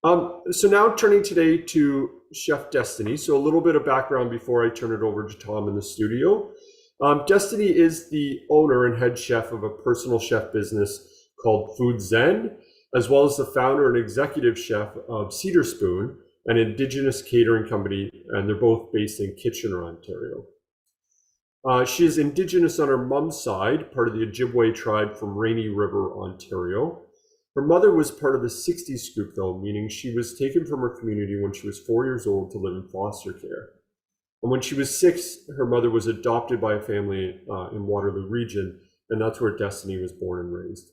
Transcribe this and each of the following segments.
So now turning today to Chef Destiny. So a little bit of background before I turn it over to Tom in the studio. Destiny is the owner and head chef of a personal chef business called FoodZen, as well as the founder and executive chef of Cedar Spoon, an Indigenous catering company, and they're both based in Kitchener, Ontario. She is Indigenous on her mom's side, part of the Ojibway tribe from Rainy River, Ontario. Her mother was part of the sixties group, though, meaning she was taken from her community when she was 4 years old to live in foster care. And when she was 6, her mother was adopted by a family in Waterloo Region, and that's where Destiny was born and raised.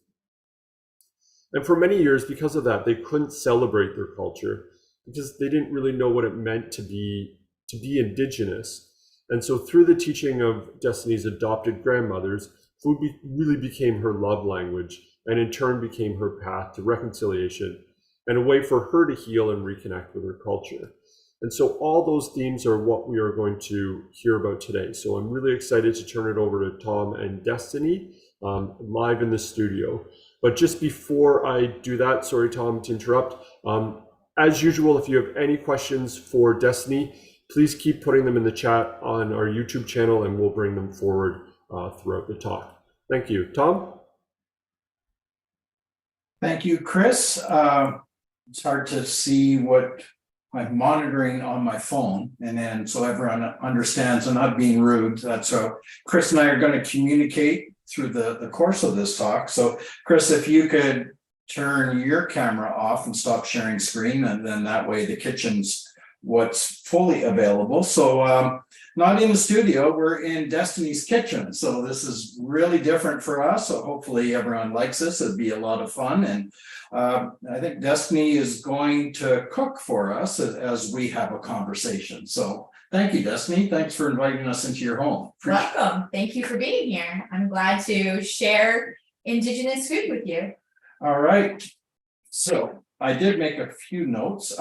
And for many years, because of that, they couldn't celebrate their culture because they didn't really know what it meant to be Indigenous. And so through the teaching of Destiny's adopted grandmothers, food really became her love language, and in turn became her path to reconciliation and a way for her to heal and reconnect with her culture. And so all those themes are what we are going to hear about today. So I'm really excited to turn it over to Tom and Destiny live in the studio. But just before I do that, sorry, Tom, to interrupt. As usual, if you have any questions for Destiny, please keep putting them in the chat on our YouTube channel and we'll bring them forward throughout the talk. Thank you. Tom? Thank you, Chris. It's hard to see what I'm monitoring on my phone, and then so everyone understands I'm not being rude. That's how Chris and I are going to communicate through the course of this talk. So Chris, if you could turn your camera off and stop sharing screen, and then that way the kitchen's what's fully available. So not in the studio, we're in Destiny's kitchen. So this is really different for us. So hopefully everyone likes this. It'd be a lot of fun. And I think Destiny is going to cook for us as we have a conversation. So thank you, Destiny. Thanks for inviting us into your home. Welcome. Thank you for being here. I'm glad to share Indigenous food with you. All right. So I did make a few notes.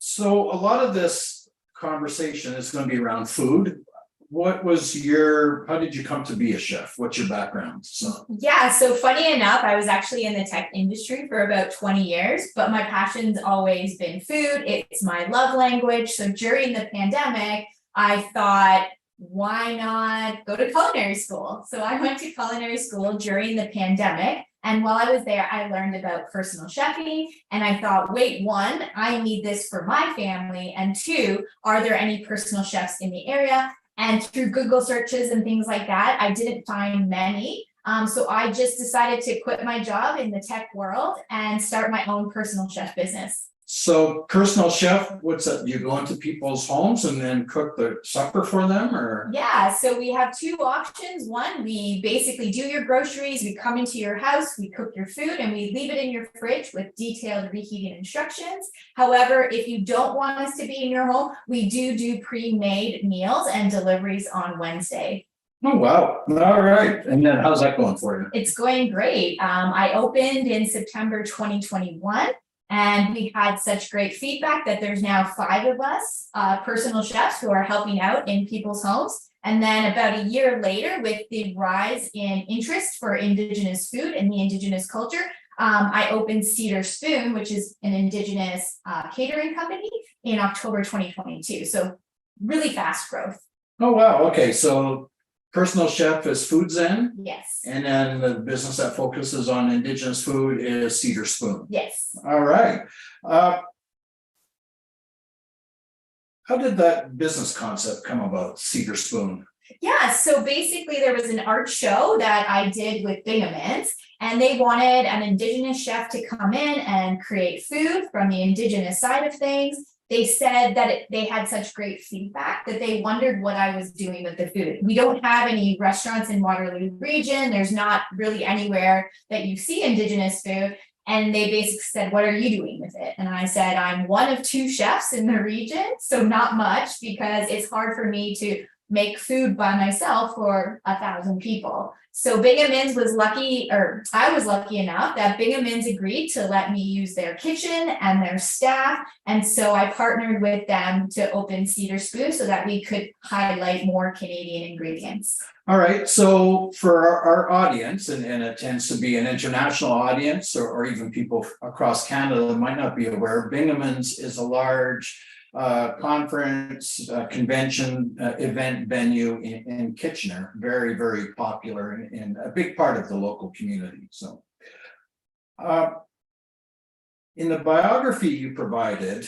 So a lot of this conversation is going to be around food. How did you come to be a chef? What's your background? So funny enough, I was actually in the tech industry for about 20 years, but my passion's always been food. It's my love language. So during the pandemic, I thought, why not go to culinary school? So I went to culinary school during the pandemic. And while I was there, I learned about personal chefing, and I thought, wait, one, I need this for my family. And two, are there any personal chefs in the area? And through Google searches and things like that, I didn't find many. So I just decided to quit my job in the tech world and start my own personal chef business. So personal chef, what's that? You go into people's homes and then cook the supper for them, or? Yeah, so we have two options. One, we basically do your groceries, we come into your house, we cook your food, and we leave it in your fridge with detailed reheating instructions. However, if you don't want us to be in your home, we do pre-made meals and deliveries on Wednesday. Oh, wow. All right. And then how's that going for you? It's going great. I opened in September 2021. And we had such great feedback that there's now 5 of us, personal chefs, who are helping out in people's homes. And then about a year later, with the rise in interest for Indigenous food and the Indigenous culture, I opened Cedar Spoon, which is an Indigenous catering company, in October 2022. So really fast growth. Oh, wow. Okay. So personal chef is FoodZen. Yes. And then the business that focuses on Indigenous food is Cedar Spoon. Yes. All right. How did that business concept come about, Cedar Spoon? Yeah, so basically there was an art show that I did with Bingamans, and they wanted an Indigenous chef to come in and create food from the Indigenous side of things. They said that they had such great feedback that they wondered what I was doing with the food. We don't have any restaurants in Waterloo Region. There's not really anywhere that you see Indigenous food. And they basically said, what are you doing with it? And I said, I'm one of 2 chefs in the region, so not much, because it's hard for me to make food by myself for 1,000 people. So Binghamton's was lucky, or I was lucky enough that Binghamton's agreed to let me use their kitchen and their staff. And so I partnered with them to open Cedar Spoon so that we could highlight more Canadian ingredients. All right, so for our audience, and it tends to be an international audience, or even people across Canada that might not be aware, Binghamton's is a large conference, convention, event venue in Kitchener, very, very popular and a big part of the local community. So in the biography you provided,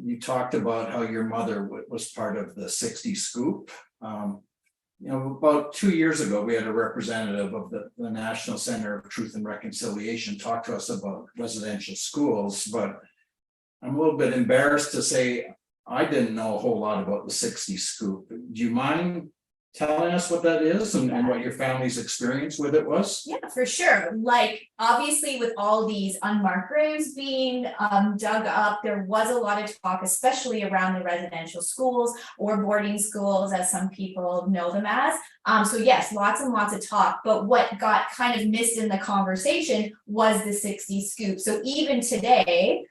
you talked about how your mother was part of the 60s scoop. You know, about 2 years ago, we had a representative of the National Center of Truth and Reconciliation talk to us about residential schools, but I'm a little bit embarrassed to say I didn't know a whole lot about the 60s scoop. Do you mind telling us what that is and what your family's experience with it was? Yeah, for sure. Like, obviously, with all these unmarked graves being dug up, there was a lot of talk, especially around the residential schools or boarding schools, as some people know them as. So yes, lots and lots of talk, but what got kind of missed in the conversation was the 60s scoop. So even today,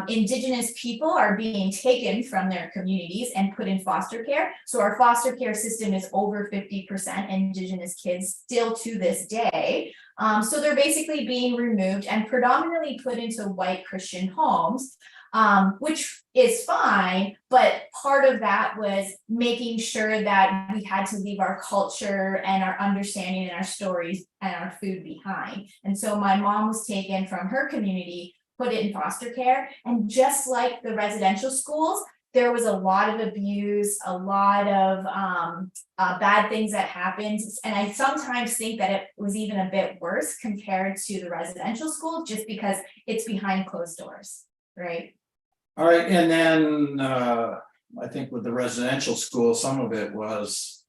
Indigenous people are being taken from their communities and put in foster care. So our foster care system is over 50% Indigenous kids still to this day. So they're basically being removed and predominantly put into white Christian homes, which is fine, but part of that was making sure that we had to leave our culture and our understanding and our stories and our food behind. And so my mom was taken from her community, put it in foster care, and just like the residential schools, there was a lot of abuse, a lot of bad things that happened. And I sometimes think that it was even a bit worse compared to the residential school, just because it's behind closed doors, right? All right, and then I think with the residential school, some of it was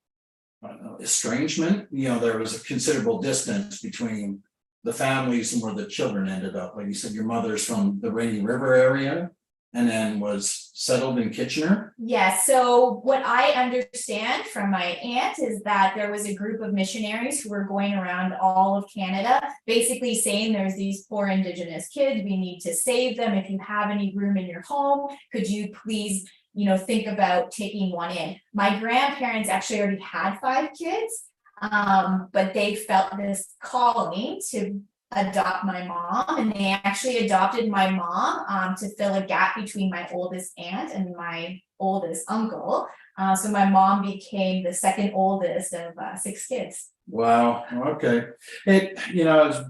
estrangement. You know, there was a considerable distance between the families and where the children ended up. Like you said, your mother's from the Rainy River area and then was settled in Kitchener. Yeah, so what I understand from my aunt is that there was a group of missionaries who were going around all of Canada, basically saying there's these poor Indigenous kids, we need to save them. If you have any room in your home, could you please, you know, think about taking one in? My grandparents actually already had 5 kids, but they felt this calling to adopt my mom, and they actually adopted my mom to fill a gap between my oldest aunt and my oldest uncle. So my mom became the second oldest of 6 kids. Wow, okay. It, you know, as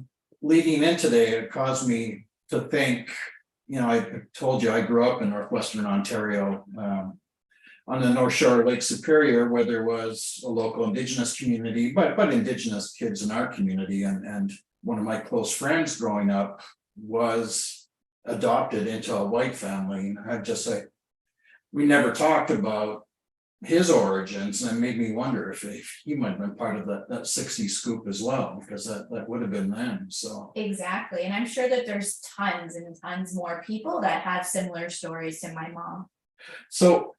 leading in today, it caused me to think, you know, I told you I grew up in northwestern Ontario, on the North Shore of Lake Superior, where there was a local Indigenous community, but Indigenous kids in our community, and one of my close friends growing up was adopted into a white family. And I just say, we never talked about his origins, and it made me wonder if he might have been part of that 60s scoop as well, because that would have been them. So Exactly. And I'm sure that there's tons and tons more people that have similar stories to my mom. So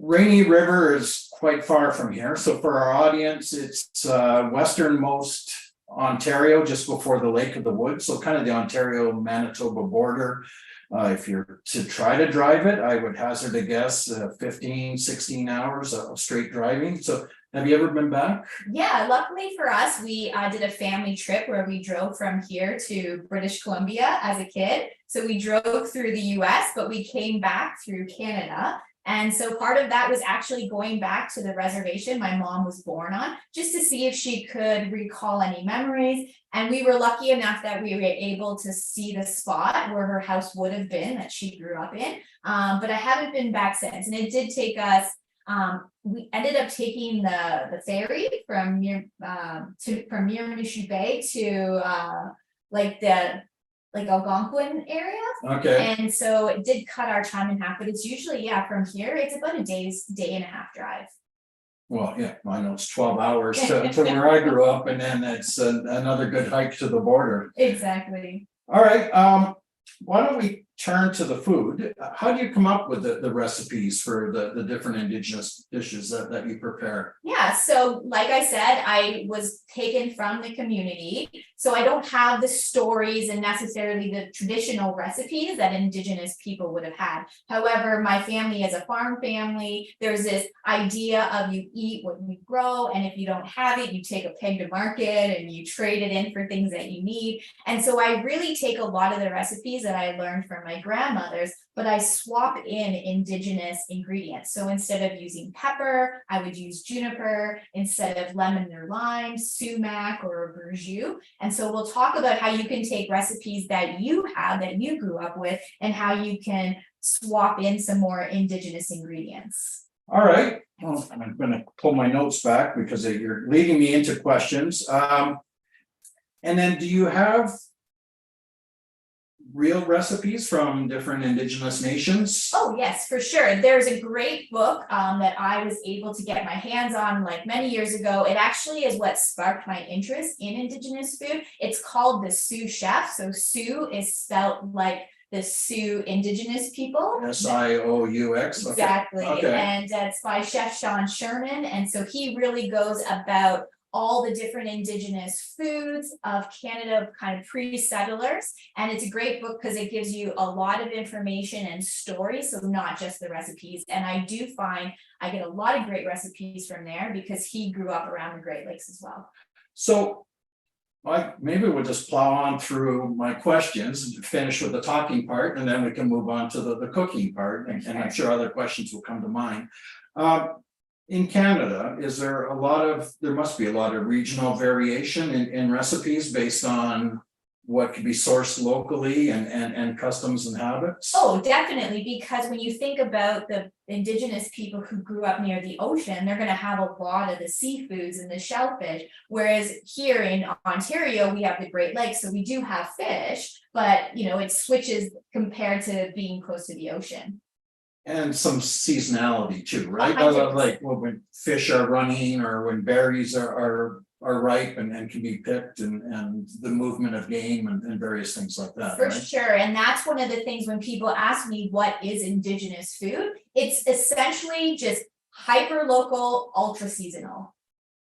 Rainy River is quite far from here. So for our audience, it's westernmost Ontario, just before the Lake of the Woods. So kind of the Ontario-Manitoba border. If you're to try to drive it, I would hazard a guess 15, 16 hours of straight driving. So have you ever been back? Yeah, luckily for us, we did a family trip where we drove from here to British Columbia as a kid. So we drove through the US, but we came back through Canada. And so part of that was actually going back to the reservation my mom was born on, just to see if she could recall any memories. And we were lucky enough that we were able to see the spot where her house would have been that she grew up in. But I haven't been back since. And it did take us, we ended up taking the ferry from Miramichi Bay to Algonquin area. Okay. And so it did cut our time in half, but it's usually, from here, it's about a day and a half drive. Well, yeah, I know it's 12 hours to where I grew up, and then it's another good hike to the border. Exactly. All right. Why don't we turn to the food, how do you come up with the recipes for the different Indigenous dishes that you prepare? Yeah, so like I said, I was taken from the community, so I don't have the stories and necessarily the traditional recipes that Indigenous people would have had. However, my family is a farm family. There's this idea of you eat what you grow, and if you don't have it, you take a pig to market and you trade it in for things that you need. And so I really take a lot of the recipes that I learned from my grandmothers, but I swap in Indigenous ingredients. So instead of using pepper, I would use juniper. Instead of lemon or lime, sumac or verjus. And so we'll talk about how you can take recipes that you have, that you grew up with, and how you can swap in some more Indigenous ingredients. All right, well, I'm gonna pull my notes back because you're leading me into questions. And then do you have real recipes from different Indigenous nations? Oh, yes, for sure. There's a great book that I was able to get my hands on like many years ago. It actually is what sparked my interest in Indigenous food. It's called The Sioux Chef. So Sioux is spelled like the Sioux Indigenous people. Sioux. Exactly. Okay. And it's by Chef Sean Sherman. And so he really goes about all the different Indigenous foods of Canada, kind of pre-settlers. And it's a great book because it gives you a lot of information and stories, so not just the recipes. And I do find I get a lot of great recipes from there because he grew up around the Great Lakes as well. So maybe we'll just plow on through my questions and finish with the talking part, and then we can move on to the cooking part. And I'm sure other questions will come to mind. In Canada, there must be a lot of regional variation in recipes based on what could be sourced locally and customs and habits? Oh, definitely, because when you think about the Indigenous people who grew up near the ocean, they're going to have a lot of the seafoods and the shellfish. Whereas here in Ontario, we have the Great Lakes, so we do have fish, but it switches compared to being close to the ocean. And some seasonality too, right? 100%. Like when fish are running or when berries are ripe and can be picked, and the movement of game and various things like that. For right? sure. And that's one of the things when people ask me what is Indigenous food, it's essentially just hyper local, ultra seasonal.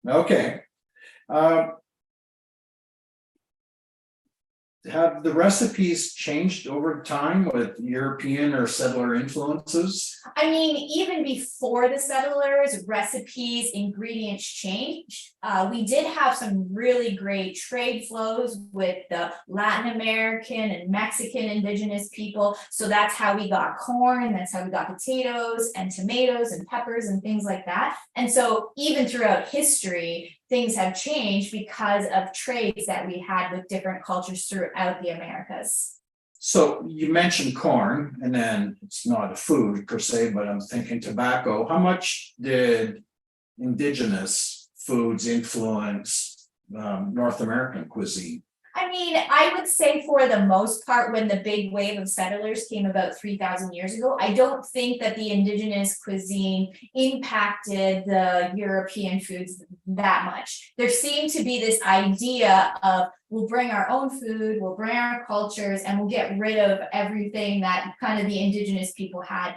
Okay. Have the recipes changed over time with European or settler influences? I mean, even before the settlers, recipes, ingredients changed. We did have some really great trade flows with the Latin American and Mexican Indigenous people. So that's how we got corn, that's how we got potatoes and tomatoes and peppers and things like that. And so even throughout history, things have changed because of trades that we had with different cultures throughout the Americas. So you mentioned corn, and then it's not a food per se, but I'm thinking tobacco. How much did Indigenous foods influence North American cuisine? I mean, I would say for the most part, when the big wave of settlers came about 3,000 years ago, I don't think that the Indigenous cuisine impacted the European foods that much. There seemed to be this idea of we'll bring our own food, we'll bring our cultures, and we'll get rid of everything that kind of the Indigenous people had.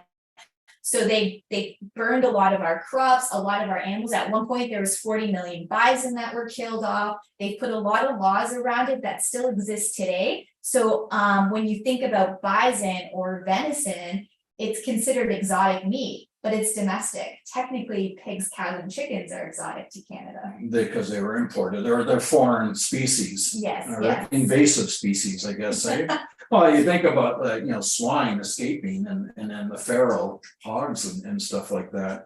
So they burned a lot of our crops, a lot of our animals. At one point, there was 40 million bison that were killed off. They put a lot of laws around it that still exist today. So when you think about bison or venison, it's considered exotic meat, but it's domestic. Technically, pigs, cows, and chickens are exotic to Canada. Because they were imported. They're foreign species. Yes, or yes. Invasive species, I guess. Well, you think about swine escaping and then the feral hogs and stuff like that.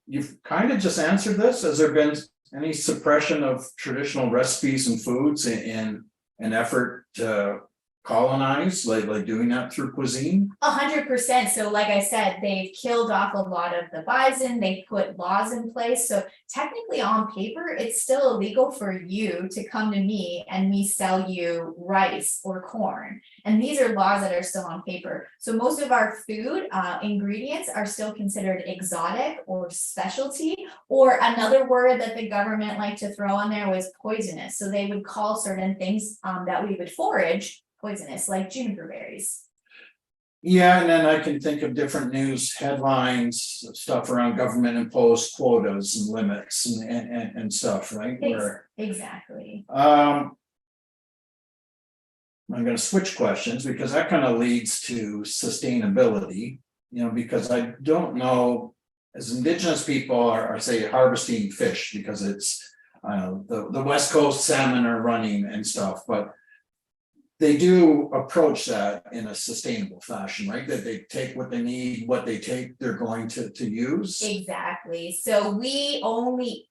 You've kind of just answered this. Has there been any suppression of traditional recipes and foods in an effort to colonize, like doing that through cuisine? 100%. So like I said, they've killed off a lot of the bison, they put laws in place. So technically on paper, it's still illegal for you to come to me and me sell you rice or corn. And these are laws that are still on paper. So most of our food ingredients are still considered exotic or specialty, or another word that the government liked to throw on there was poisonous. So they would call certain things that we would forage poisonous, like juniper berries. Yeah, and then I can think of different news headlines, stuff around government imposed quotas and limits and stuff, right? Where, Exactly. I'm gonna switch questions because that kind of leads to sustainability, because I don't know, as Indigenous people are say harvesting fish because it's, the West Coast salmon are running and stuff, but they do approach that in a sustainable fashion, right? That they take what they need, what they take, they're going to use. Exactly. So we only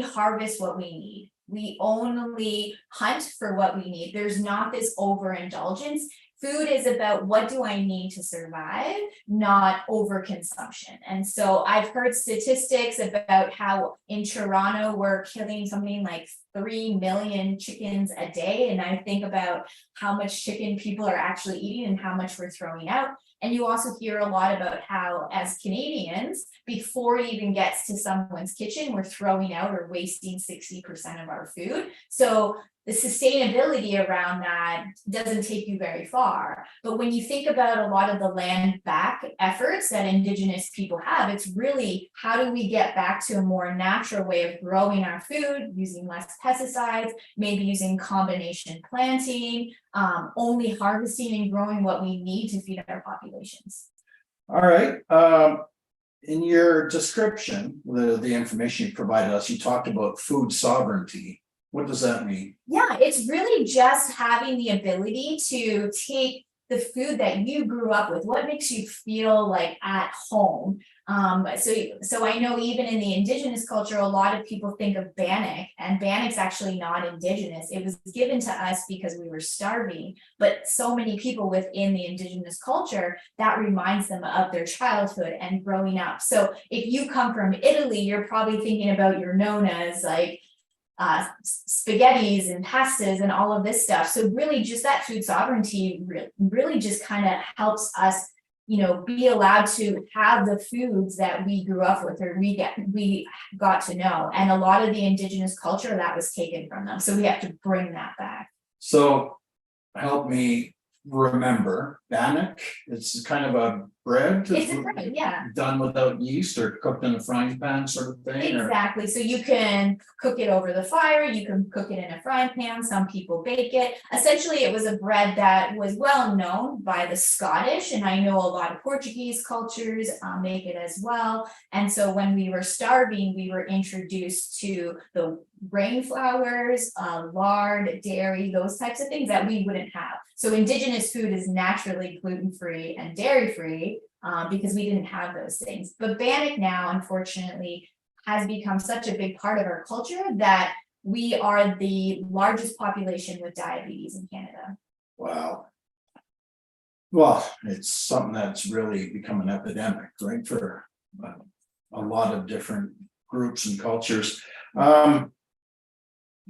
harvest what we need. We only hunt for what we need. There's not this overindulgence. Food is about what do I need to survive, not overconsumption. And so I've heard statistics about how in Toronto we're killing something like 3 million chickens a day. And I think about how much chicken people are actually eating and how much we're throwing out. And you also hear a lot about how, as Canadians, before it even gets to someone's kitchen, we're throwing out or wasting 60% of our food. So the sustainability around that doesn't take you very far. But when you think about a lot of the land back efforts that Indigenous people have, it's really how do we get back to a more natural way of growing our food, using less pesticides, maybe using combination planting, only harvesting and growing what we need to feed our populations. All right. In your description, the information you provided us, you talked about food sovereignty. What does that mean? Yeah, it's really just having the ability to take the food that you grew up with, what makes you feel like at home. So I know even in the Indigenous culture, a lot of people think of bannock, and bannock's actually not Indigenous. It was given to us because we were starving, but so many people within the Indigenous culture, that reminds them of their childhood and growing up. So if you come from Italy, you're probably thinking about your nonas, like spaghettis and pastas and all of this stuff. So really just that food sovereignty really just kind of helps us, be allowed to have the foods that we grew up with or we got to know. And a lot of the Indigenous culture that was taken from them. So we have to bring that back. So help me remember, bannock, it's kind of a bread. It's a bread, yeah. Done without yeast or cooked in a frying pan sort of thing? Exactly. So you can cook it over the fire, you can cook it in a frying pan, some people bake it. Essentially, it was a bread that was well known by the Scottish, and I know a lot of Portuguese cultures make it as well. And so when we were starving, we were introduced to the grain flours, lard, dairy, those types of things that we wouldn't have. So Indigenous food is naturally gluten-free and dairy-free because we didn't have those things. But bannock now, unfortunately, has become such a big part of our culture that we are the largest population with diabetes in Canada. Wow. Well, it's something that's really become an epidemic, right, for a lot of different groups and cultures. I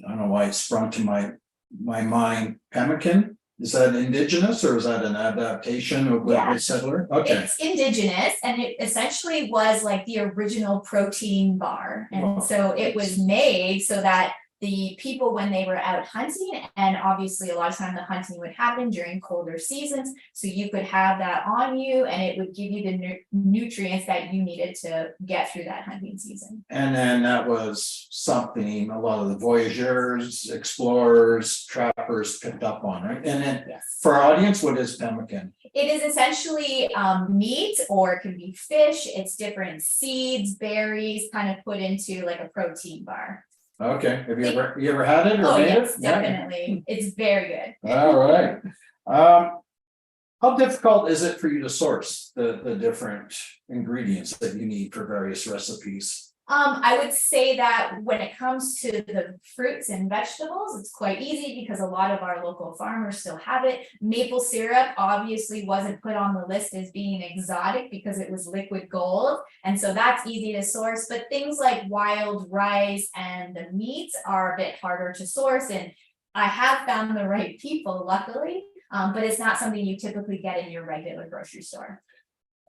don't know why it sprung to my mind. Pemmican, is that Indigenous or is that an adaptation of a settler? Okay, it's Indigenous, and it essentially was like the original protein bar, and so it was made so that the people, when they were out hunting, and obviously a lot of time the hunting would happen during colder seasons, so you could have that on you and it would give you the nutrients that you needed to get through that hunting season. And then that was something a lot of the voyageurs, explorers, trappers picked up on, right? And then for our audience, what is pemmican? It is essentially meat, or it can be fish. It's different seeds, berries, kind of put into like a protein bar. Okay, have you ever had it or Oh made yes, it? definitely. It's very good. All right. How difficult is it for you to source the different ingredients that you need for various recipes? I would say that when it comes to the fruits and vegetables, it's quite easy because a lot of our local farmers still have it. Maple syrup obviously wasn't put on the list as being exotic because it was liquid gold. And so that's easy to source, but things like wild rice and the meats are a bit harder to source. And I have found the right people, luckily, but it's not something you typically get in your regular grocery store.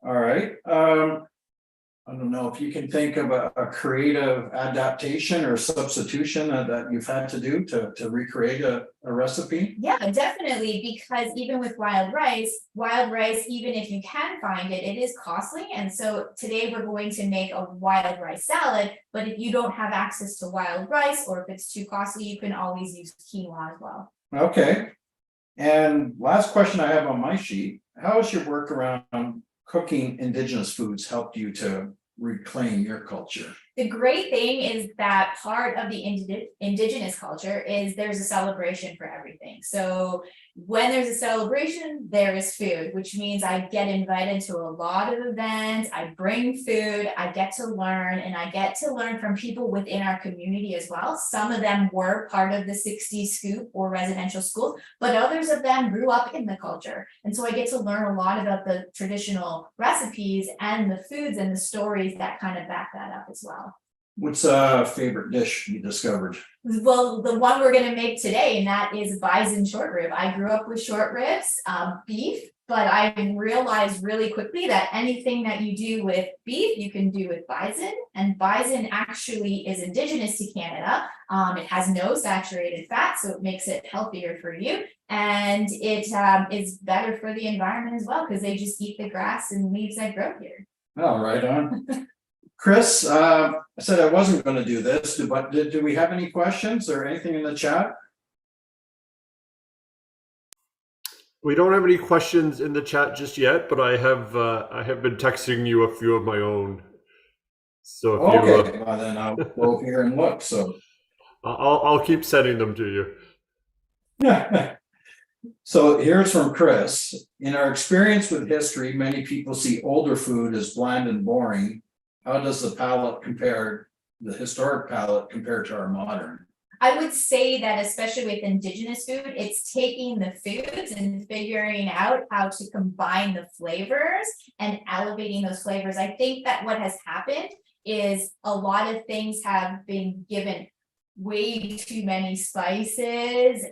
All right. I don't know if you can think of a creative adaptation or substitution that you've had to do to recreate a recipe. Yeah, definitely, because even with wild rice, even if you can find it, it is costly. And so today we're going to make a wild rice salad, but if you don't have access to wild rice, or if it's too costly, you can always use quinoa as well. Okay. And last question I have on my sheet, how has your work around cooking Indigenous foods helped you to reclaim your culture? The great thing is that part of the Indigenous culture is there's a celebration for everything. So when there's a celebration, there is food, which means I get invited to a lot of events. I bring food, I get to learn, and I get to learn from people within our community as well. Some of them were part of the 60s scoop or residential schools, but others of them grew up in the culture. And so I get to learn a lot about the traditional recipes and the foods and the stories that kind of back that up as well. What's a favorite dish you discovered? Well, the one we're going to make today, and that is bison short rib. I grew up with short ribs, beef, but I realized really quickly that anything that you do with beef, you can do with bison. And bison actually is indigenous to Canada. It has no saturated fat, so it makes it healthier for you. And it is better for the environment as well, because they just eat the grass and leaves that grow here. Oh, right on. Chris, I said I wasn't going to do this, but do we have any questions or anything in the chat? We don't have any questions in the chat just yet, but I have been texting you a few of my own. So if Okay, well, then I'll go over here and look. So I'll keep sending them to you. yeah. So here's from Chris. In our experience with history, many people see older food as bland and boring. How does the historic palate compare to our modern? I would say that especially with Indigenous food, it's taking the foods and figuring out how to combine the flavors and elevating those flavors. I think that what has happened is a lot of things have been given way too many spices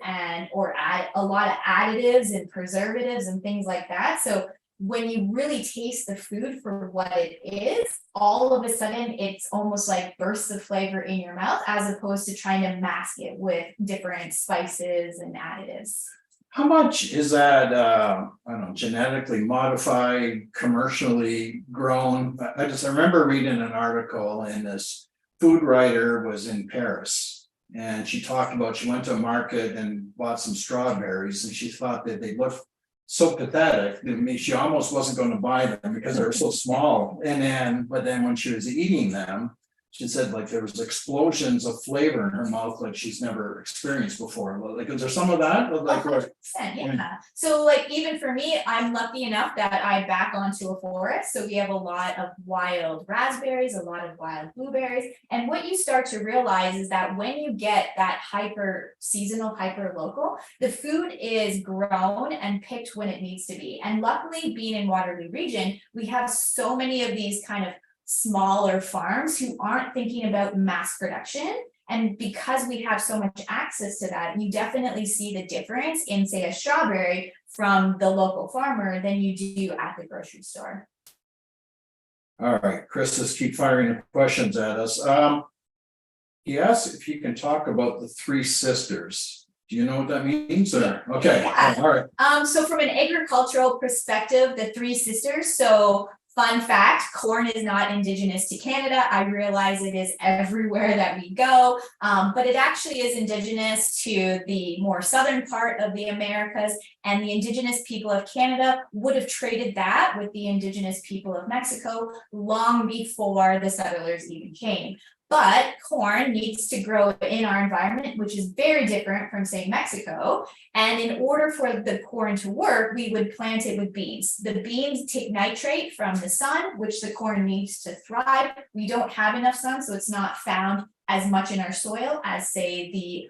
or a lot of additives and preservatives and things like that. So when you really taste the food for what it is, all of a sudden it's almost like bursts of flavor in your mouth, as opposed to trying to mask it with different spices and additives. How much is that, I don't know, genetically modified, commercially grown? I remember reading an article, and this food writer was in Paris, and she talked about, she went to a market and bought some strawberries, and she thought that they looked so pathetic. I mean, she almost wasn't going to buy them because they were so small. But then when she was eating them, she said like there was explosions of flavor in her mouth like she's never experienced before. Like, is there some of that? Like, 100%, yeah. So like even for me, I'm lucky enough that I back onto a forest. So we have a lot of wild raspberries, a lot of wild blueberries. And what you start to realize is that when you get that hyper seasonal, hyper local, the food is grown and picked when it needs to be. And luckily, being in Waterloo Region, we have so many of these kind of smaller farms who aren't thinking about mass production. And because we have so much access to that, you definitely see the difference in, say, a strawberry from the local farmer than you do at the grocery store. all right, Chris, just keep firing questions at us. He asked if you can talk about the three sisters. Do you know what that means? Or okay, Yeah. all right. So from an agricultural perspective, the three sisters, so fun fact, corn is not indigenous to Canada. I realize it is everywhere that we go, but it actually is indigenous to the more southern part of the Americas, and the indigenous people of Canada would have traded that with the indigenous people of Mexico long before the settlers even came. But corn needs to grow in our environment, which is very different from, say, Mexico. And in order for the corn to work, we would plant it with beans. The beans take nitrate from the sun, which the corn needs to thrive. We don't have enough sun, so it's not found as much in our soil as, say, the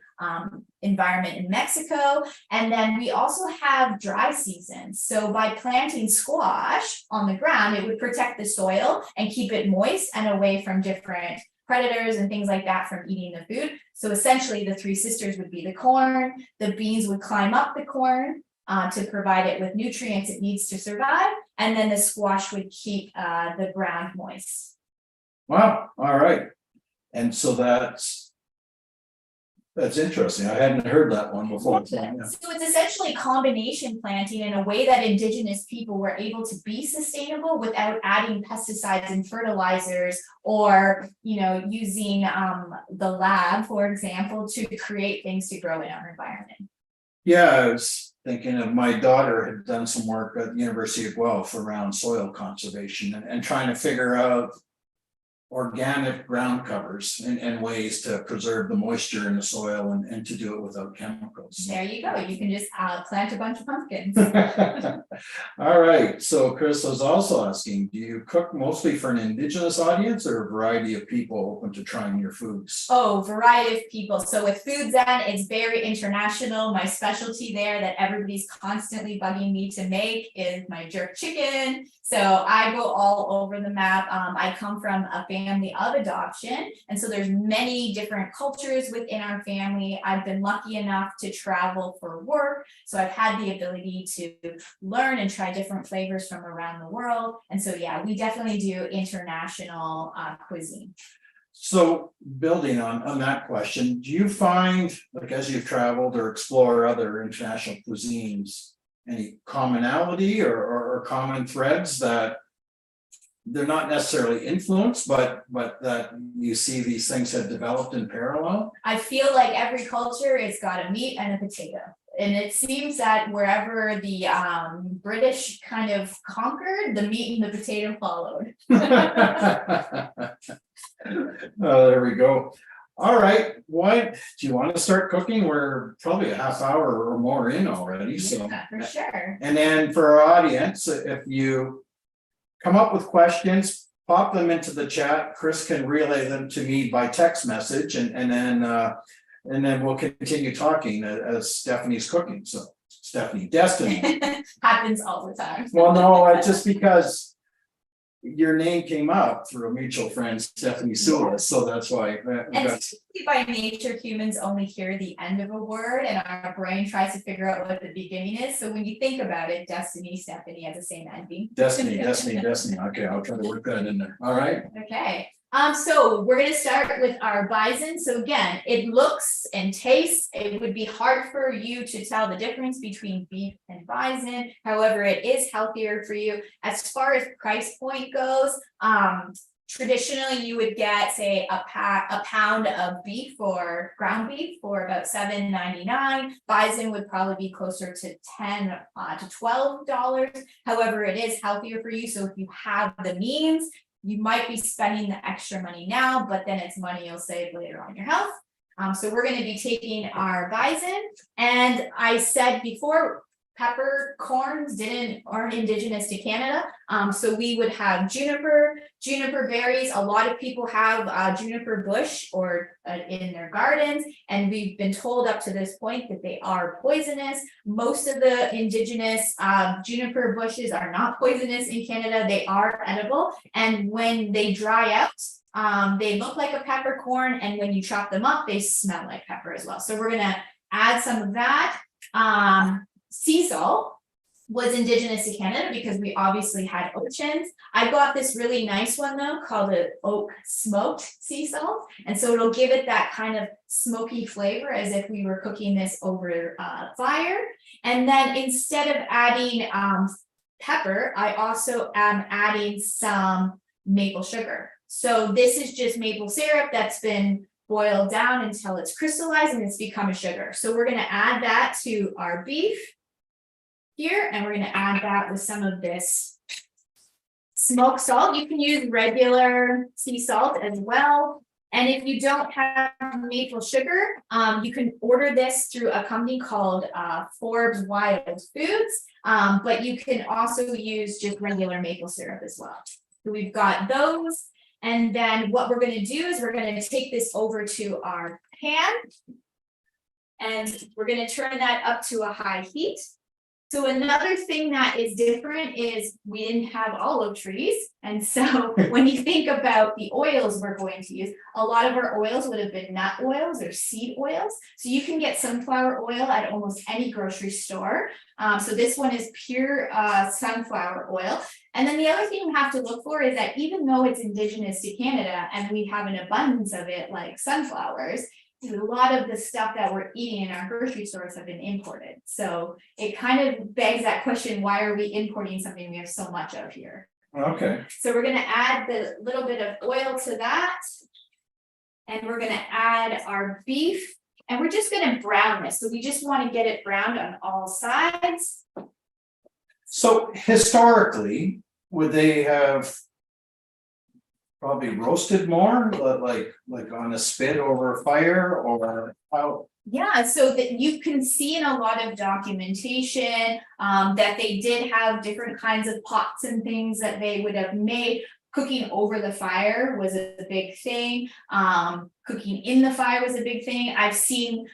environment in Mexico. And then we also have dry seasons. So by planting squash on the ground, it would protect the soil and keep it moist and away from different predators and things like that from eating the food. So essentially the three sisters would be the corn, the beans would climb up the corn to provide it with nutrients it needs to survive, and then the squash would keep the ground moist. Wow, all right. And so that's interesting. I hadn't heard that one before. Yeah. So it's essentially combination planting in a way that Indigenous people were able to be sustainable without adding pesticides and fertilizers, or using the lab, for example, to create things to grow in our environment. Yeah, I was thinking of my daughter had done some work at the University of Guelph around soil conservation and trying to figure out organic ground covers and ways to preserve the moisture in the soil and to do it without chemicals. There you go. You can just plant a bunch of pumpkins. All right. So Chris was also asking, do you cook mostly for an Indigenous audience or a variety of people open to trying your foods? Oh, variety of people. So with FoodZen, it's very international. My specialty there that everybody's constantly bugging me to make is my jerk chicken. So I go all over the map. I come from a family of adoption, and so there's many different cultures within our family. I've been lucky enough to travel for work, so I've had the ability to learn and try different flavors from around the world. And so yeah, we definitely do international cuisine. So building on that question, do you find, like as you've traveled or explore other international cuisines, any commonality or common threads that they're not necessarily influenced, but that you see these things have developed in parallel? I feel like every culture, it's got a meat and a potato. And it seems that wherever the British kind of conquered, the meat and the potato followed. Oh, there we go. All right, what do you want to start cooking? We're probably a half hour or more in already, so. Yeah, for sure. And then for our audience, if you come up with questions, pop them into the chat. Chris can relay them to me by text message, and then we'll continue talking as Stephanie's cooking. So Destiny. Happens all the time. Well, no, it's just because your name came up through a mutual friend, Stephanie Sula, so that's why. And typically by nature, humans only hear the end of a word, and our brain tries to figure out what the beginning is. So when you think about it, Destiny, Stephanie has the same ending. Destiny. Okay, I'll try to work that in there. All right. Okay. So we're going to start with our bison. So again, it looks and tastes, it would be hard for you to tell the difference between beef and bison. However, it is healthier for you. As far as price point goes, traditionally you would get, say, a pound of beef or ground beef for about $7.99. Bison would probably be closer to $10 to $12. However, it is healthier for you. So if you have the means, you might be spending the extra money now, but then it's money you'll save later on your health. So we're going to be taking our bison, and I said before, peppercorns aren't indigenous to Canada. So we would have juniper berries. A lot of people have juniper bush or in their gardens, and we've been told up to this point that they are poisonous. Most of the indigenous juniper bushes are not poisonous in Canada. They are edible, and when they dry out, they look like a peppercorn, and when you chop them up, they smell like pepper as well. So we're gonna add some of that. Sea salt was indigenous to Canada because we obviously had oceans. I got this really nice one though called an oak smoked sea salt, and so it'll give it that kind of smoky flavor as if we were cooking this over fire. And then instead of adding pepper, I also am adding some maple sugar. So this is just maple syrup that's been boiled down until it's crystallized and it's become a sugar. So we're going to add that to our beef here, and we're going to add that with some of this smoked salt. You can use regular sea salt as well. And if you don't have maple sugar, you can order this through a company called Forbes Wild Foods, but you can also use just regular maple syrup as well. So we've got those. And then what we're going to do is we're going to take this over to our pan, and we're going to turn that up to a high heat. So another thing that is different is we didn't have olive trees. And so when you think about the oils we're going to use, a lot of our oils would have been nut oils or seed oils. So you can get sunflower oil at almost any grocery store. So this one is pure sunflower oil. And then the other thing we have to look for is that even though it's indigenous to Canada and we have an abundance of it, like sunflowers, a lot of the stuff that we're eating in our grocery stores have been imported. So it kind of begs that question, why are we importing something we have so much of here? Okay, So we're gonna add the little bit of oil to that. And we're gonna add our beef, and we're just gonna brown this. So we just want to get it browned on all sides. so historically, would they have probably roasted more, like on a spit over a fire, or how? Yeah, so that you can see in a lot of documentation that they did have different kinds of pots and things that they would have made. Cooking over the fire was a big thing. Cooking in the fire was a big thing. I've seen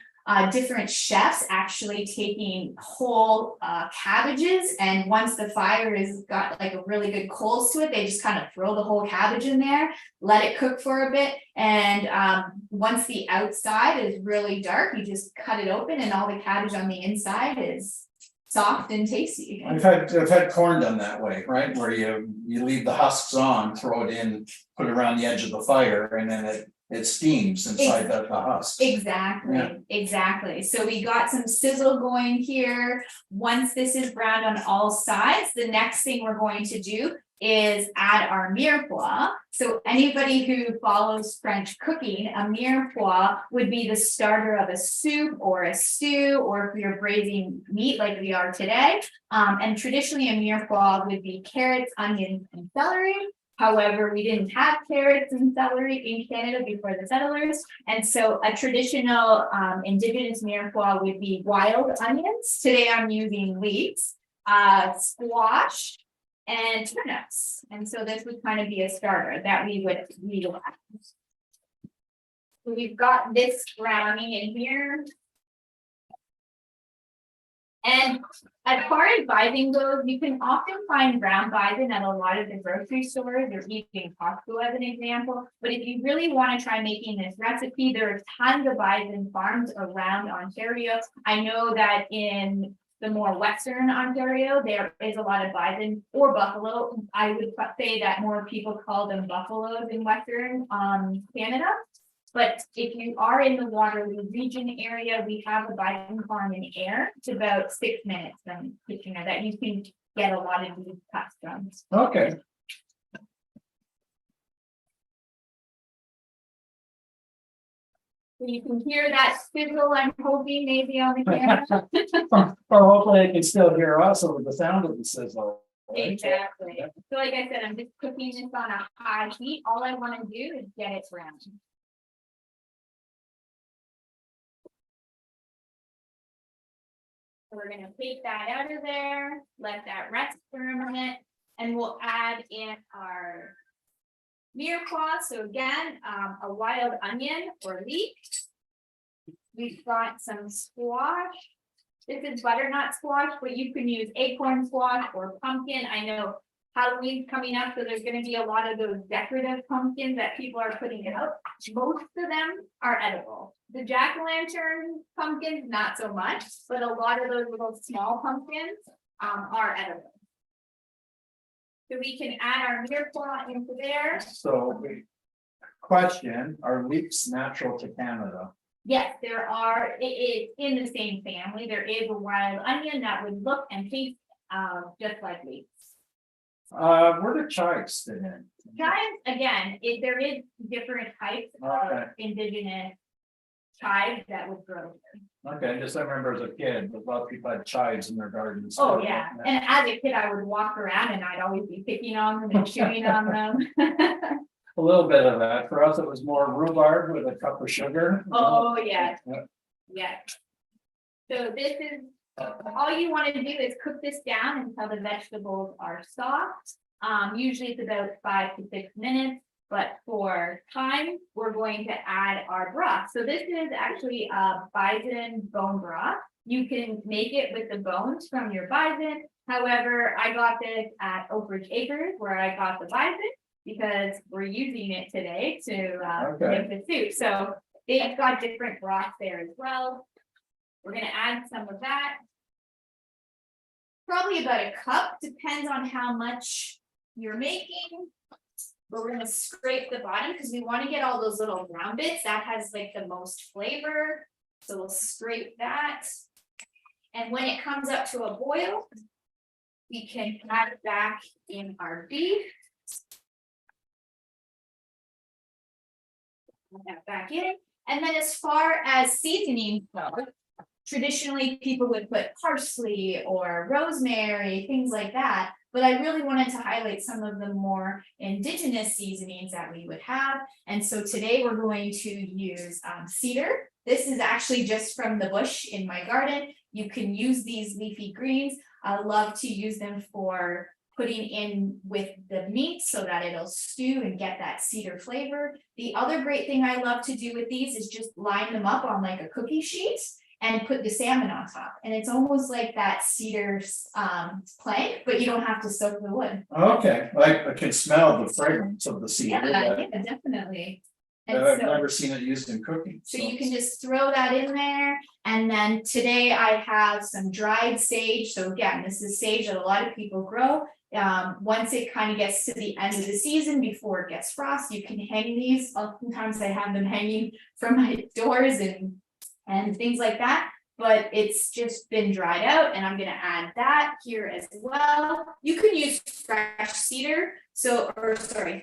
different chefs actually taking whole cabbages, and once the fire has got like a really good coals to it, they just kind of throw the whole cabbage in there, let it cook for a bit, and once the outside is really dark, you just cut it open and all the cabbage on the inside is soft and tasty. I've had corn done that way, right, where you leave the husks on, throw it in, put it around the edge of the fire, and then it steams inside the husk. Exactly, Yeah. exactly. So we got some sizzle going here. Once this is browned on all sides, the next thing we're going to do is add our mirepoix. So anybody who follows French cooking, a mirepoix would be the starter of a soup or a stew, or if you're braising meat like we are today. And traditionally a mirepoix would be carrots, onions, and celery. However, we didn't have carrots and celery in Canada before the settlers. And so a traditional Indigenous mirepoix would be wild onions. Today I'm using leeks, squash, and turnips. And so this would kind of be a starter that we would add. So we've got this browning in here. And as far as bison goes, you can often find brown bison at a lot of the grocery stores or even Costco as an example. But if you really want to try making this recipe, there are tons of bison farms around Ontario. I know that in the more western Ontario, there is a lot of bison or buffalo. I would say that more people call them buffaloes in western Canada. But if you are in the Waterloo Region area, we have a bison farm in Ayr. It's about 6 minutes from Kitchener that you can get a lot of these cuts from. Okay. So you can hear that sizzle, I'm hoping, maybe on the camera. Or hopefully they can still hear us over the sound of the sizzle. Right? Exactly. So like I said, I'm just cooking this on a high heat. All I want to do is get it brown. So we're gonna take that out of there, let that rest for a minute, and we'll add in our mirepoix. So again, a wild onion or leek. We've got some squash. This is butternut squash, but you can use acorn squash or pumpkin. I know Halloween's coming up, so there's gonna be a lot of those decorative pumpkins that people are putting out. Most of them are edible. The jack-o'-lantern pumpkins, not so much, but a lot of those little small pumpkins are edible. So we can add our mirepoix into there. So, question, are leeks natural to Canada? Yes, there are, it is in the same family. There is a wild onion that would look and taste just like leeks. Where do chives fit in? Chives, again, there is different types Okay. of indigenous chives that would grow here. Okay, just I remember as a kid, a lot of people had chives in their gardens. Oh, yeah, and as a kid, I would walk around and I'd always be picking on them and chewing on them. A little bit of that. For us, it was more rhubarb with a cup of sugar. Oh, yeah, Yeah. yeah. So this is, all you want to do is cook this down until the vegetables are soft. Usually it's about 5 to 6 minutes. But for time, we're going to add our broth. So this is actually a bison bone broth. You can make it with the bones from your bison. However, I got this at Oak Ridge Acres where I got the bison because we're using it today to Okay. make the soup. So they've got different broth there as well. We're gonna add some of that. Probably about a cup, depends on how much you're making. But we're gonna scrape the bottom because we want to get all those little brown bits. That has like the most flavor. So we'll scrape that. And when it comes up to a boil, we can add it back in our beef. Put that back in. And then as far as seasoning goes, traditionally people would put parsley or rosemary, things like that. But I really wanted to highlight some of the more indigenous seasonings that we would have. And so today we're going to use cedar. This is actually just from the bush in my garden. You can use these leafy greens. I love to use them for putting in with the meat so that it'll stew and get that cedar flavor. The other great thing I love to do with these is just line them up on like a cookie sheet and put the salmon on top. And it's almost like that cedar plank, but you don't have to soak the wood. Okay, I can smell the fragrance of the cedar. Yeah, definitely. And I've so- never seen it used in cooking. So you can just throw that in there. And then today I have some dried sage. So again, this is sage that a lot of people grow. Once it kind of gets to the end of the season before it gets frost, you can hang these. Oftentimes I have them hanging from my doors and things like that. But it's just been dried out and I'm gonna add that here as well. You can use fresh cedar.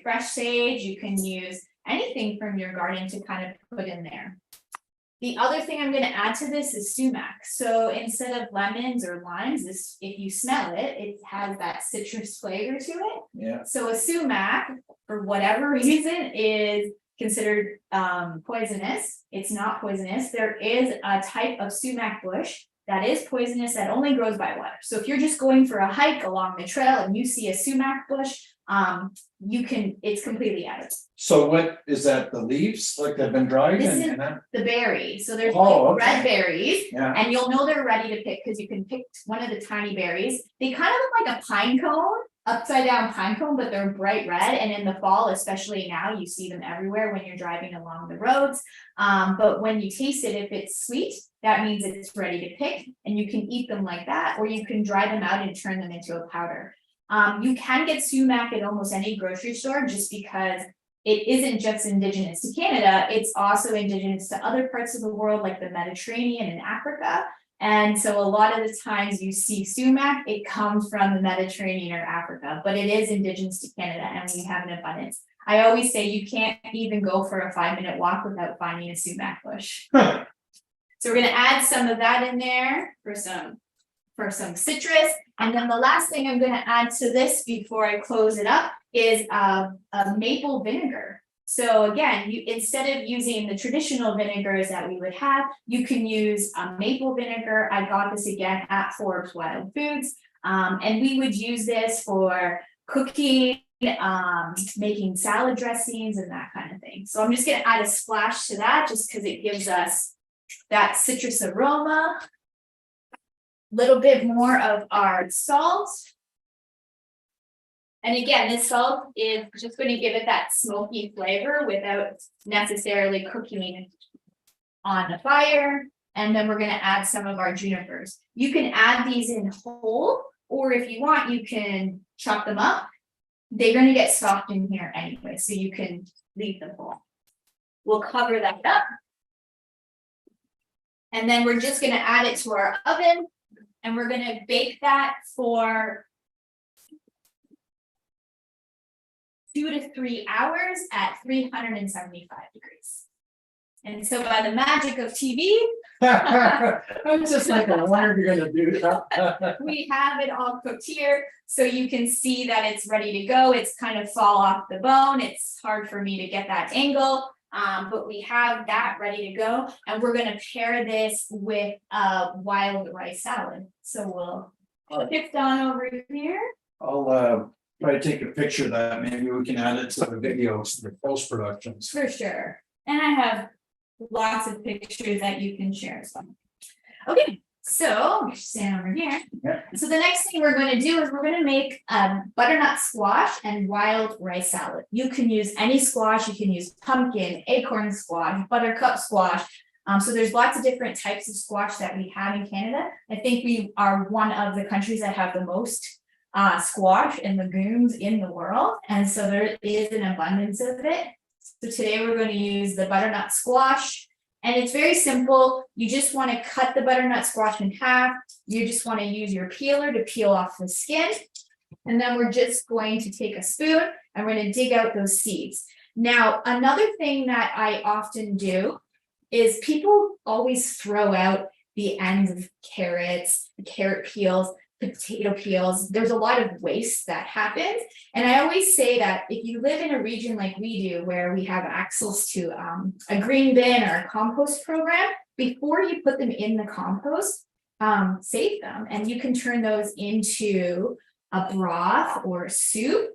Fresh sage. You can use anything from your garden to kind of put in there. The other thing I'm going to add to this is sumac. So instead of lemons or limes, this, if you smell it, it has that citrus flavor to it. Yeah, So a sumac, for whatever reason, is considered poisonous. It's not poisonous. There is a type of sumac bush that is poisonous that only grows by water. So if you're just going for a hike along the trail and you see a sumac bush, it's completely edible. so what is that, the leaves, like they've been dried This is- and that? The berry, so there's Oh, like red okay. berries, Yeah, and you'll know they're ready to pick because you can pick one of the tiny berries. They kind of look like a pine cone, upside down pine cone, but they're bright red. And in the fall, especially now, you see them everywhere when you're driving along the roads. But when you taste it, if it's sweet, that means it's ready to pick, and you can eat them like that, or you can dry them out and turn them into a powder. You can get sumac at almost any grocery store just because it isn't just indigenous to Canada, it's also indigenous to other parts of the world like the Mediterranean and Africa. And so a lot of the times you see sumac, it comes from the Mediterranean or Africa, but it is indigenous to Canada and we have an abundance. I always say you can't even go for a 5-minute walk without finding a sumac bush. Huh. So we're gonna add some of that in there for some citrus. And then the last thing I'm gonna add to this before I close it up is a maple vinegar. So again, instead of using the traditional vinegars that we would have, you can use a maple vinegar. I got this again at Forbes Wild Foods. And we would use this for cooking, making salad dressings and that kind of thing. So I'm just gonna add a splash to that just because it gives us that citrus aroma. Little bit more of our salt. And again, this salt is just going to give it that smoky flavor without necessarily cooking on the fire. And then we're going to add some of our junipers. You can add these in whole, or if you want, you can chop them up. They're going to get soft in here anyway, so you can leave them whole. We'll cover that up. And then we're just going to add it to our oven. And we're gonna bake that for 2 to 3 hours at 375 degrees. And so by the magic of TV, I'm just like, I wonder if you're gonna do that. we have it all cooked here. So you can see that it's ready to go. It's kind of fall off the bone. It's hard for me to get that angle. But we have that ready to go, and we're gonna pair this with a wild rice salad. So we'll shift on over here. I'll try to take a picture of that, maybe we can add it to the videos, the post productions. For sure, and I have lots of pictures that you can share as well. Okay, So, stand over here. Yeah. So the next thing we're going to do is we're going to make butternut squash and wild rice salad. You can use any squash. You can use pumpkin, acorn squash, buttercup squash. So there's lots of different types of squash that we have in Canada. I think we are one of the countries that have the most squash and legumes in the world. And so there is an abundance of it. So today we're going to use the butternut squash. And it's very simple. You just want to cut the butternut squash in half. You just want to use your peeler to peel off the skin. And then we're just going to take a spoon and we're going to dig out those seeds. Now, another thing that I often do is people always throw out the ends of carrots, carrot peels, potato peels. There's a lot of waste that happens. And I always say that if you live in a region like we do, where we have access to a green bin or a compost program, before you put them in the compost, save them. And you can turn those into a broth or a soup.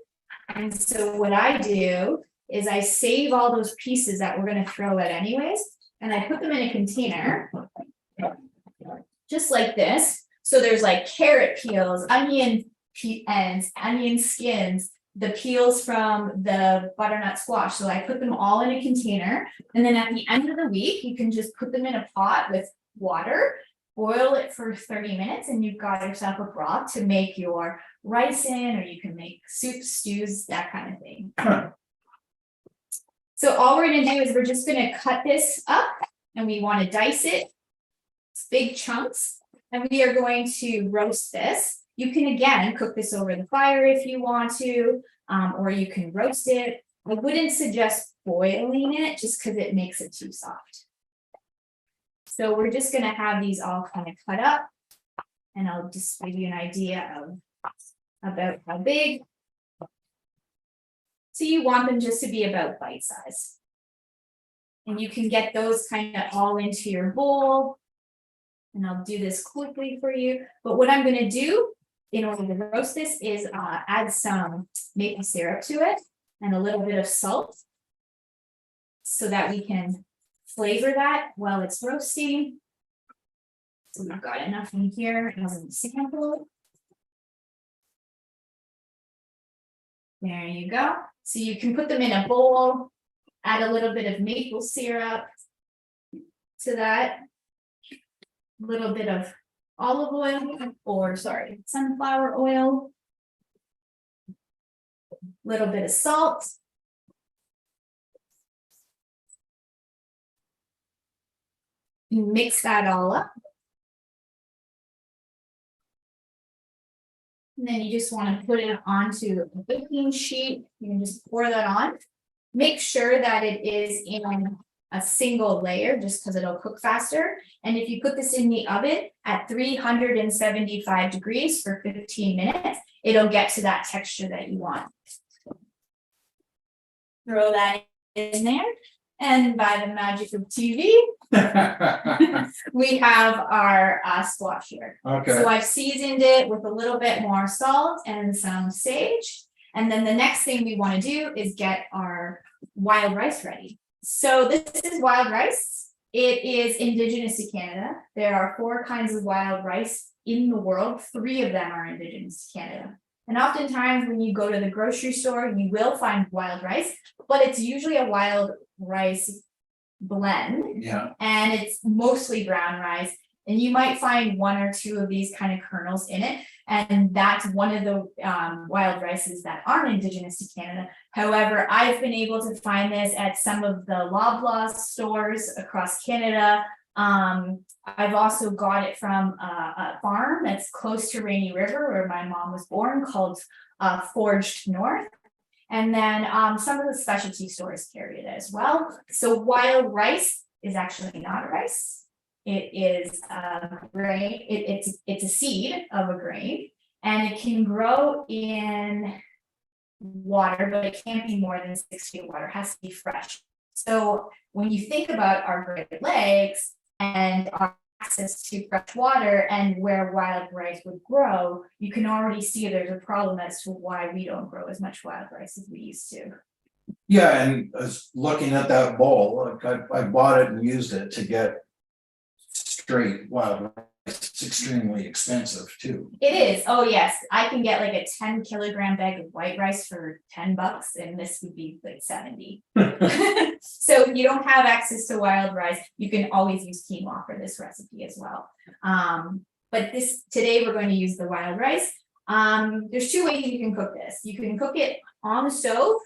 And so what I do is I save all those pieces that we're going to throw out anyways, and I put them in a container, just like this. So there's like carrot peels, onion ends, onion skins, the peels from the butternut squash. So I put them all in a container. And then at the end of the week, you can just put them in a pot with water, boil it for 30 minutes, and you've got yourself a broth to make your rice in, or you can make soups, stews, that kind of thing. So all we're going to do is we're just going to cut this up, and we want to dice it. It's big chunks. And we are going to roast this. You can, again, cook this over the fire if you want to, or you can roast it. I wouldn't suggest boiling it just because it makes it too soft. So we're just going to have these all kind of cut up, and I'll just give you an idea of about how big. So you want them just to be about bite size. And you can get those kind of all into your bowl. And I'll do this quickly for you. But what I'm going to do in order to roast this is add some maple syrup to it and a little bit of salt so that we can flavor that while it's roasting. So we've got enough in here as a sample. There you go. So you can put them in a bowl, add a little bit of maple syrup to that. Little bit of olive oil, or sorry, sunflower oil, little bit of salt, mix that all up, and then you just want to put it onto a baking sheet. You can just pour that on. Make sure that it is in a single layer, just because it'll cook faster. And if you put this in the oven at 375 degrees for 15 minutes, it'll get to that texture that you want. Throw that in there. And by the magic of TV, we have our squash here. Okay. So I've seasoned it with a little bit more salt and some sage. And then the next thing we want to do is get our wild rice ready. So this is wild rice. It is indigenous to Canada. There are 4 kinds of wild rice in the world. 3 of them are indigenous to Canada. And oftentimes when you go to the grocery store, you will find wild rice, but it's usually a wild rice blend. Yeah. And it's mostly brown rice. And you might find 1 or 2 of these kind of kernels in it. And that's one of the wild rices that aren't indigenous to Canada. However, I've been able to find this at some of the Loblaws stores across Canada. I've also got it from a farm that's close to Rainy River, where my mom was born, called Forged North. And then some of the specialty stores carry it as well. So wild rice is actually not a rice. It is a grain. It's a seed of a grain, and it can grow in water, but it can't be more than 6 feet of water. It has to be fresh. So when you think about our Great Lakes and our access to fresh water and where wild rice would grow, you can already see there's a problem as to why we don't grow as much wild rice as we used to. Yeah, and as looking at that bowl, like I bought it and used it to get straight wild it's extremely expensive too. It is. Oh, yes. I can get like a 10-kilogram bag of white rice for $10, and this would be like 70. So if you don't have access to wild rice, you can always use quinoa for this recipe as well. But today we're going to use the wild rice. There's two ways you can cook this. You can cook it on the stove,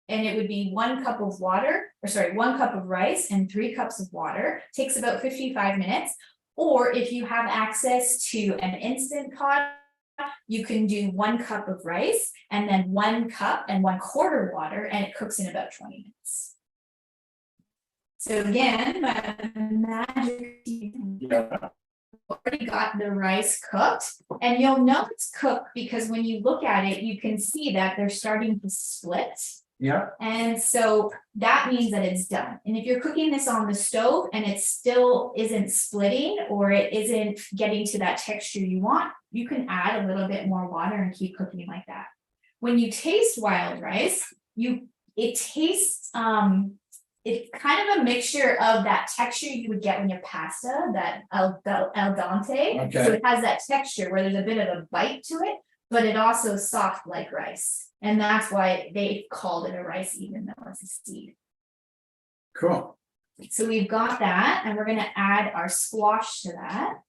and it would be 1 cup of water, or sorry, 1 cup of rice and 3 cups of water. Takes about 55 minutes. Or if you have access to an instant pot, you can do 1 cup of rice and then 1 cup and 1/4 water, and it cooks in about 20 minutes. So again, my magic, already got the rice cooked, and you'll know it's cooked because when you look at it, you can see that they're starting to split. Yeah, And so that means that it's done. And if you're cooking this on the stove and it still isn't splitting, or it isn't getting to that texture you want, you can add a little bit more water and keep cooking like that. When you taste wild rice, it tastes it's kind of a mixture of that texture you would get when your pasta, that al dente. Okay. So it has that texture where there's a bit of a bite to it, but it also is soft like rice. And that's why they called it a rice, even though it's a seed. cool. So we've got that, and we're gonna add our squash to that.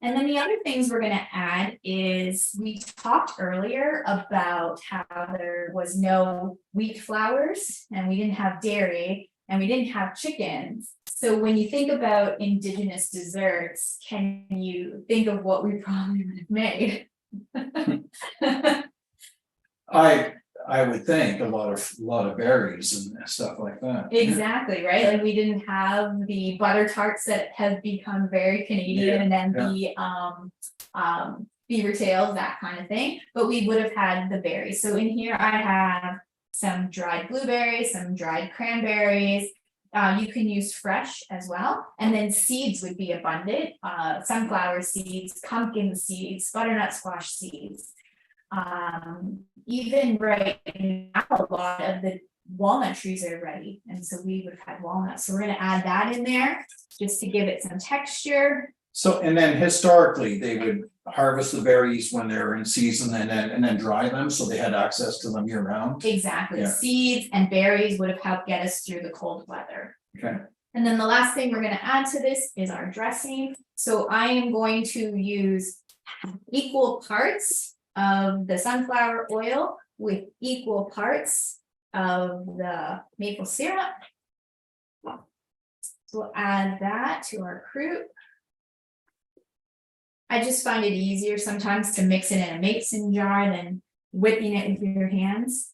And then the other things we're gonna add is, we talked earlier about how there was no wheat flours, and we didn't have dairy, and we didn't have chickens. So when you think about Indigenous desserts, can you think of what we probably would have made? I would think a lot of berries and stuff like that. Exactly, right? Like we didn't have the butter tarts that have become very Canadian, and then the beaver tails, that kind of thing, but we would have had the berries. So in here I have some dried blueberries, some dried cranberries. You can use fresh as well, and then seeds would be abundant. Sunflower seeds, pumpkin seeds, butternut squash seeds. Even right now, a lot of the walnut trees are ready, and so we would have had walnuts. So we're going to add that in there just to give it some texture. So, and then historically, they would harvest the berries when they're in season and then dry them, so they had access to them year round. Exactly. Yeah. Seeds and berries would have helped get us through the cold weather. Okay. And then the last thing we're going to add to this is our dressing. So I am going to use equal parts of the sunflower oil with equal parts of the maple syrup. So we'll add that to our croute. I just find it easier sometimes to mix it in a mason jar than whipping it with your hands.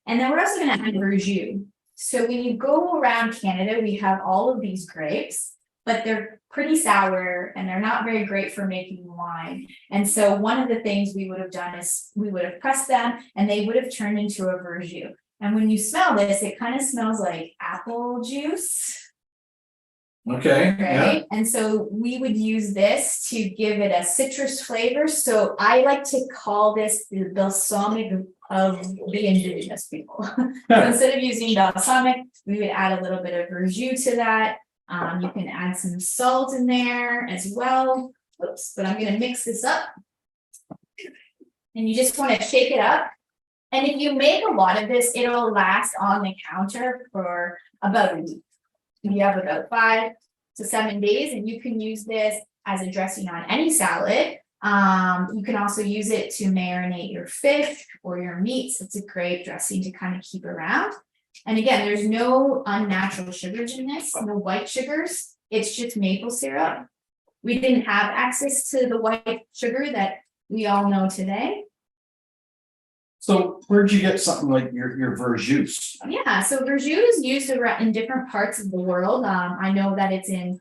And then we're also going to add verjus. So when you go around Canada, we have all of these grapes, but they're pretty sour and they're not very great for making wine. And so one of the things we would have done is we would have pressed them and they would have turned into a verjus. And when you smell this, it kind of smells like apple juice. Okay. Right. Yeah. And so we would use this to give it a citrus flavor. So I like to call this the balsamic of the Indigenous people. So instead of using balsamic, we would add a little bit of verjus to that. You can add some salt in there as well. Oops, but I'm going to mix this up. And you just want to shake it up. And if you make a lot of this, it'll last on the counter for about a week. You have about 5 to 7 days, and you can use this as a dressing on any salad. You can also use it to marinate your fish or your meats. It's a great dressing to kind of keep around. And again, there's no unnatural sugars in this, no white sugars. It's just maple syrup. We didn't have access to the white sugar that we all know today. So where'd you get something like your verjus? Yeah, so verjus is used in different parts of the world. I know that it's in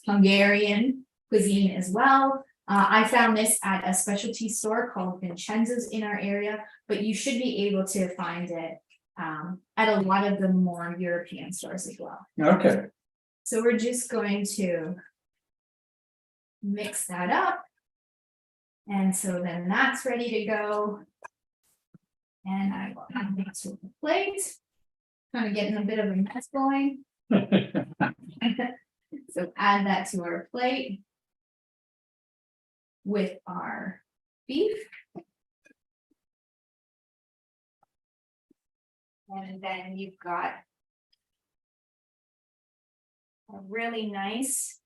Hungarian cuisine as well. I found this at a specialty store called Vincenzo's in our area, but you should be able to find it at a lot of the more European stores as well. Okay. So we're just going to mix that up. And so then that's ready to go. And I will add it to the plate. Kind of getting a bit of a mess going. So add that to our plate. with our beef. And then you've got a really nice.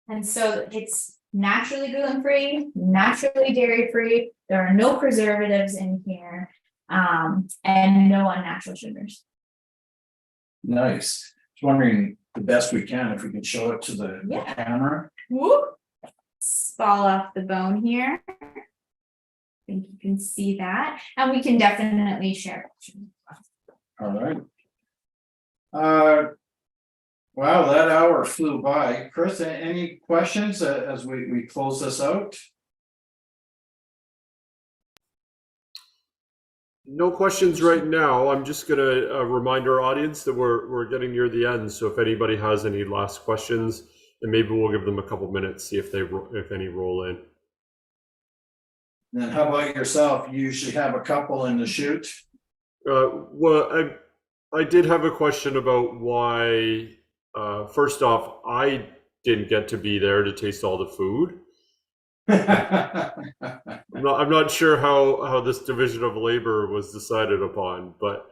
And so it's naturally gluten-free, naturally dairy-free. There are no preservatives in here, and no unnatural sugars. Nice. Just wondering the best we can, if we can show it to the Yeah. camera. Whoop. Fall off the bone here. I think you can see that, and we can definitely share. All right. Wow, that hour flew by. Chris, any questions as we close this out? No questions right now. I'm just going to remind our audience that we're getting near the end. So if anybody has any last questions, and maybe we'll give them a couple minutes, see if any roll in. Then how about yourself? You usually have a couple in the chute. Well, I did have a question about why. First off, I didn't get to be there to taste all the food. I'm not sure how this division of labor was decided upon, but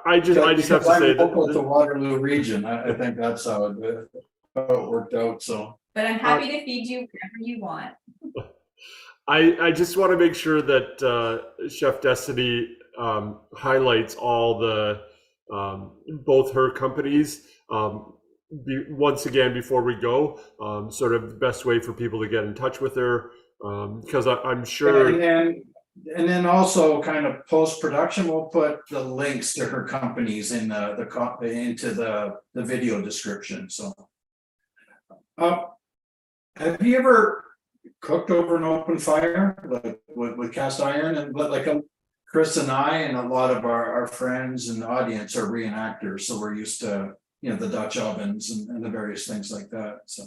I just have to say that the Waterloo Region. I think that's how it worked out. So, but I'm happy to feed you whatever you want. I just want to make sure that Chef Destiny highlights all the both her companies. Once again, before we go, sort of the best way for people to get in touch with her, because I'm sure. And then also kind of post-production, we'll put the links to her companies in into the video description. So, have you ever cooked over an open fire, like with cast iron? And like Chris and I and a lot of our friends and the audience are reenactors, so we're used to the Dutch ovens and the various things like that. So.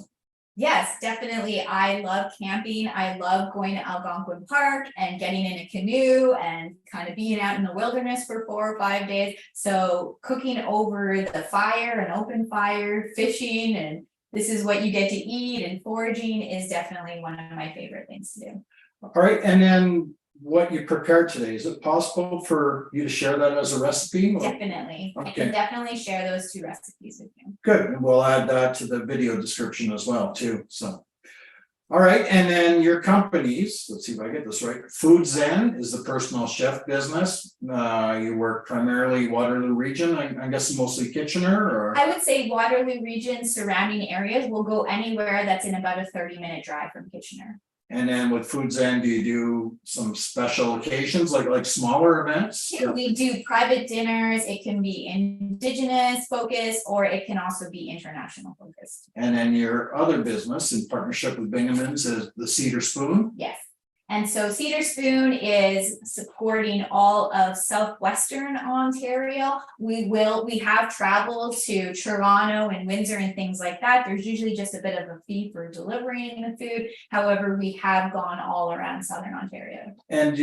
Yes, definitely. I love camping. I love going to Algonquin Park and getting in a canoe and kind of being out in the wilderness for 4 or 5 days. So cooking over the fire, an open fire, fishing, and this is what you get to eat, and foraging is definitely one of my favorite things to do. All right, and then what you prepared today, is it possible for you to share that as a recipe? Definitely. Okay. I can definitely share those 2 recipes with you. Good, and we'll add that to the video description as well too, so. All right, and then your companies, let's see if I get this right. FoodZen is the personal chef business. You work primarily Waterloo Region, I guess mostly Kitchener, or? I would say Waterloo Region surrounding areas will go anywhere that's in about a 30-minute drive from Kitchener. And then with FoodZen, do you do some special occasions, like smaller events? Yeah, we do private dinners. It can be Indigenous focused, or it can also be international focused. And then your other business in partnership with Binghamton's is the Cedar Spoon. Yes. And so Cedar Spoon is supporting all of southwestern Ontario. We have traveled to Toronto and Windsor and things like that. There's usually just a bit of a fee for delivering the food. However, we have gone all around southern Ontario. And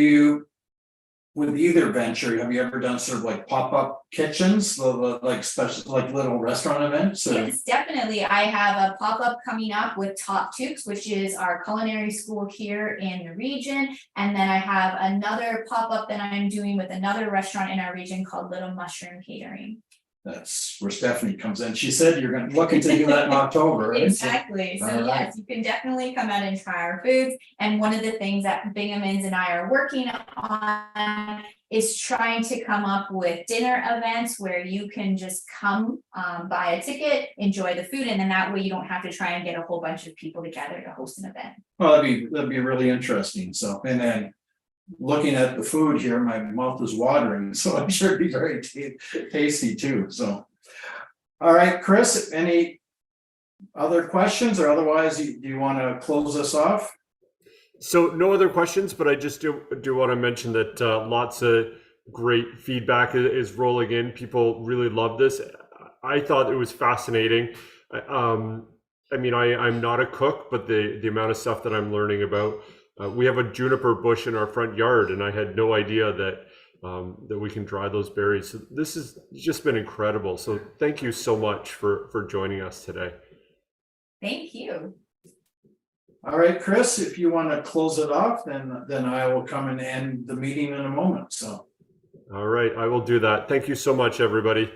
with either venture, have you ever done sort of like pop-up kitchens, like special, like little restaurant events? Or? Yes, definitely. I have a pop-up coming up with Top Tukes, which is our culinary school here in the region. And then I have another pop-up that I'm doing with another restaurant in our region called Little Mushroom Catering. That's where Stephanie comes in. She said you're looking to do that in October, right? Exactly. So yes, you can definitely come out and try our foods. And one of the things that Binghamton's and I are working on is trying to come up with dinner events where you can just come, buy a ticket, enjoy the food, and then that way you don't have to try and get a whole bunch of people together to host an event. Well, that'd be really interesting. So, and then looking at the food here, my mouth is watering, so I'm sure it'd be very tasty too. So, all right, Chris, any other questions, or otherwise, do you want to close this off? So no other questions, but I just do want to mention that lots of great feedback is rolling in. People really love this. I thought it was fascinating. I mean, I'm not a cook, but the amount of stuff that I'm learning about. We have a juniper bush in our front yard, and I had no idea that that we can dry those berries. So this has just been incredible. So thank you so much for joining us today. Thank you. All right, Chris, if you want to close it off, then I will come and end the meeting in a moment. So. All right, I will do that. Thank you so much, everybody.